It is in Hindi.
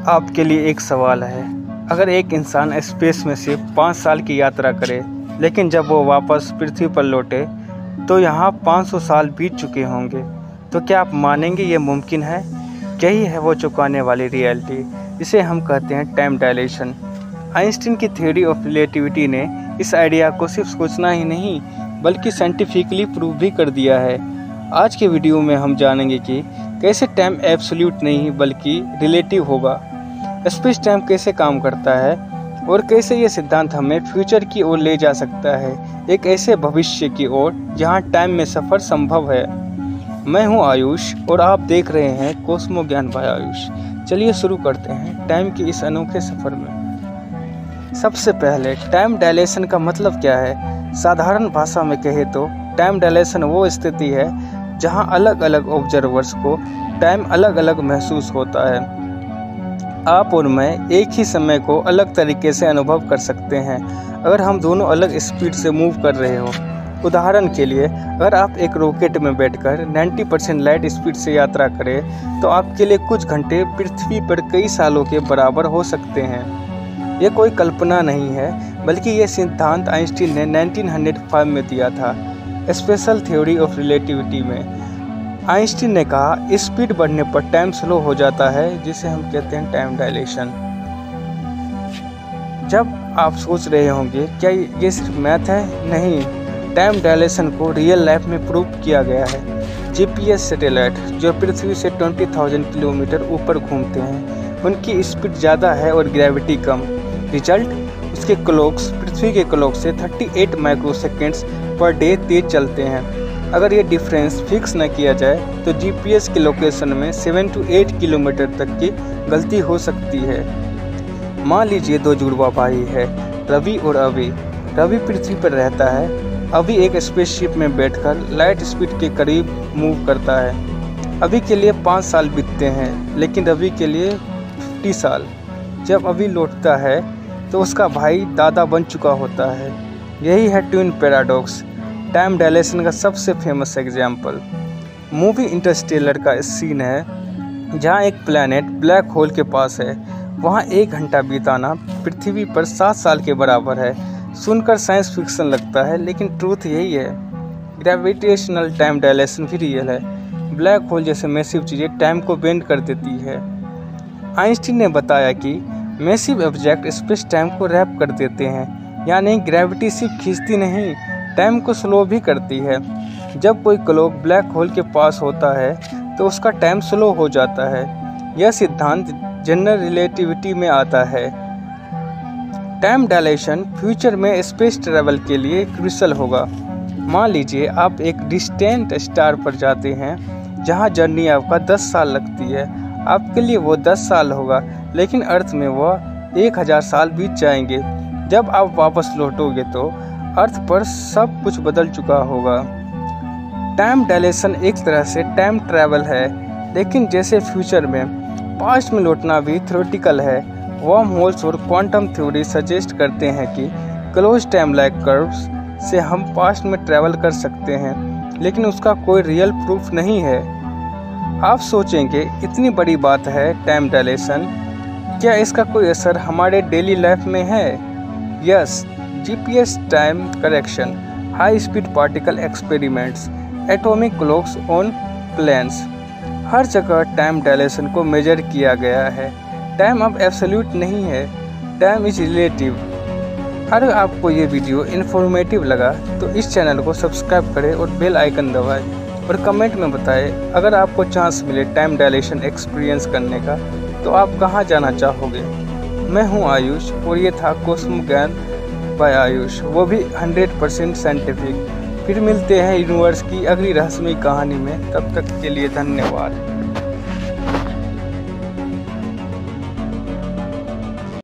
आपके लिए एक सवाल है। अगर एक इंसान स्पेस में सिर्फ 5 साल की यात्रा करे, लेकिन जब वो वापस पृथ्वी पर लौटे तो यहाँ 500 साल बीत चुके होंगे, तो क्या आप मानेंगे ये मुमकिन है? यही है वो चौंकाने वाली रियलिटी, जिसे हम कहते हैं टाइम डायलेशन। आइंस्टीन की थ्योरी ऑफ रिलेटिविटी ने इस आइडिया को सिर्फ सोचना ही नहीं बल्कि साइंटिफिकली प्रूव भी कर दिया है। आज के वीडियो में हम जानेंगे कि कैसे टाइम एब्सोल्यूट नहीं बल्कि रिलेटिव होगा, स्पेस टाइम कैसे काम करता है और कैसे ये सिद्धांत हमें फ्यूचर की ओर ले जा सकता है, एक ऐसे भविष्य की ओर जहां टाइम में सफ़र संभव है। मैं हूं आयुष और आप देख रहे हैं कॉस्मो ज्ञान बाय आयुष। चलिए शुरू करते हैं टाइम के इस अनोखे सफ़र में। सबसे पहले टाइम डायलेशन का मतलब क्या है? साधारण भाषा में कहे तो टाइम डायलेशन वो स्थिति है जहां अलग अलग ऑब्जर्वर्स को टाइम अलग अलग महसूस होता है। आप और मैं एक ही समय को अलग तरीके से अनुभव कर सकते हैं अगर हम दोनों अलग स्पीड से मूव कर रहे हो। उदाहरण के लिए, अगर आप एक रॉकेट में बैठकर 90% लाइट स्पीड से यात्रा करें तो आपके लिए कुछ घंटे पृथ्वी पर कई सालों के बराबर हो सकते हैं। ये कोई कल्पना नहीं है बल्कि ये सिद्धांत आइंस्टीन ने 1905 में दिया था, स्पेशल थ्योरी ऑफ रिलेटिविटी में। आइंस्टीन ने कहा स्पीड बढ़ने पर टाइम स्लो हो जाता है, जिसे हम कहते हैं टाइम डायलेशन। जब आप सोच रहे होंगे क्या ये सिर्फ मैथ है? नहीं, टाइम डायलेशन को रियल लाइफ में प्रूव किया गया है। जीपीएस सैटेलाइट जो पृथ्वी से 20,000 किलोमीटर ऊपर घूमते हैं, उनकी स्पीड ज़्यादा है और ग्रेविटी कम। रिजल्ट, उसके क्लॉक्स पृथ्वी के क्लॉक से 38 माइक्रोसेकेंड्स पर डे तेज चलते हैं। अगर ये डिफरेंस फिक्स न किया जाए तो जीपीएस के लोकेशन में 7 to 8 किलोमीटर तक की गलती हो सकती है। मान लीजिए दो जुड़वा भाई है, रवि और अभी। रवि पृथ्वी पर रहता है, अभी एक स्पेसशिप में बैठकर लाइट स्पीड के करीब मूव करता है। अभी के लिए 5 साल बीतते हैं लेकिन रवि के लिए 50 साल। जब अभी लौटता है तो उसका भाई दादा बन चुका होता है। यही है ट्विन पैराडॉक्स, टाइम डायलेशन का सबसे फेमस एग्जाम्पल। मूवी इंटरस्टेलर का सीन है जहां एक प्लैनेट ब्लैक होल के पास है। वहां 1 घंटा बिताना पृथ्वी पर 7 साल के बराबर है। सुनकर साइंस फिक्शन लगता है लेकिन ट्रूथ यही है। ग्रेविटेशनल टाइम डायलेशन भी रियल है। ब्लैक होल जैसे मैसिव चीज़ें टाइम को बेंड कर देती है। आइंस्टीन ने बताया कि मैसिव ऑब्जेक्ट स्पेस टाइम को रैप कर देते हैं, यानी ग्रेविटी सिर्फ खींचती नहीं, टाइम को स्लो भी करती है। जब कोई क्लॉक ब्लैक होल के पास होता है तो उसका टाइम स्लो हो जाता है। यह सिद्धांत जनरल रिलेटिविटी में आता है। टाइम डायलेशन फ्यूचर में स्पेस ट्रैवल के लिए क्रूशियल होगा। मान लीजिए आप एक डिस्टेंट स्टार पर जाते हैं जहां जर्नी आपका 10 साल लगती है। आपके लिए वो 10 साल होगा लेकिन अर्थ में वह 1000 साल बीत जाएंगे। जब आप वापस लौटोगे तो अर्थ पर सब कुछ बदल चुका होगा। टाइम डायलेशन एक तरह से टाइम ट्रैवल है, लेकिन जैसे फ्यूचर में पास्ट में लौटना भी थ्योरेटिकल है। वर्म होल्स और क्वांटम थ्योरी सजेस्ट करते हैं कि क्लोज टाइम लाइक कर्व्स से हम पास्ट में ट्रैवल कर सकते हैं, लेकिन उसका कोई रियल प्रूफ नहीं है। आप सोचेंगे इतनी बड़ी बात है टाइम डायलेशन, क्या इसका कोई असर हमारे डेली लाइफ में है? Yes, GPS time correction, high speed particle experiments, atomic clocks on planes, हर जगह टाइम डायलेशन को मेजर किया गया है। टाइम अब एब्सोल्यूट नहीं है, टाइम इज रिलेटिव। अगर आपको ये वीडियो इन्फॉर्मेटिव लगा तो इस चैनल को सब्सक्राइब करें और बेल आइकन दबाएं और कमेंट में बताएं अगर आपको चांस मिले टाइम डायलेशन एक्सपीरियंस करने का तो आप कहाँ जाना चाहोगे। मैं हूँ आयुष और ये था कॉस्मो ज्ञान बाय आयुष, वो भी 100% साइंटिफिक। फिर मिलते हैं यूनिवर्स की अगली रहस्यमयी कहानी में, तब तक के लिए धन्यवाद।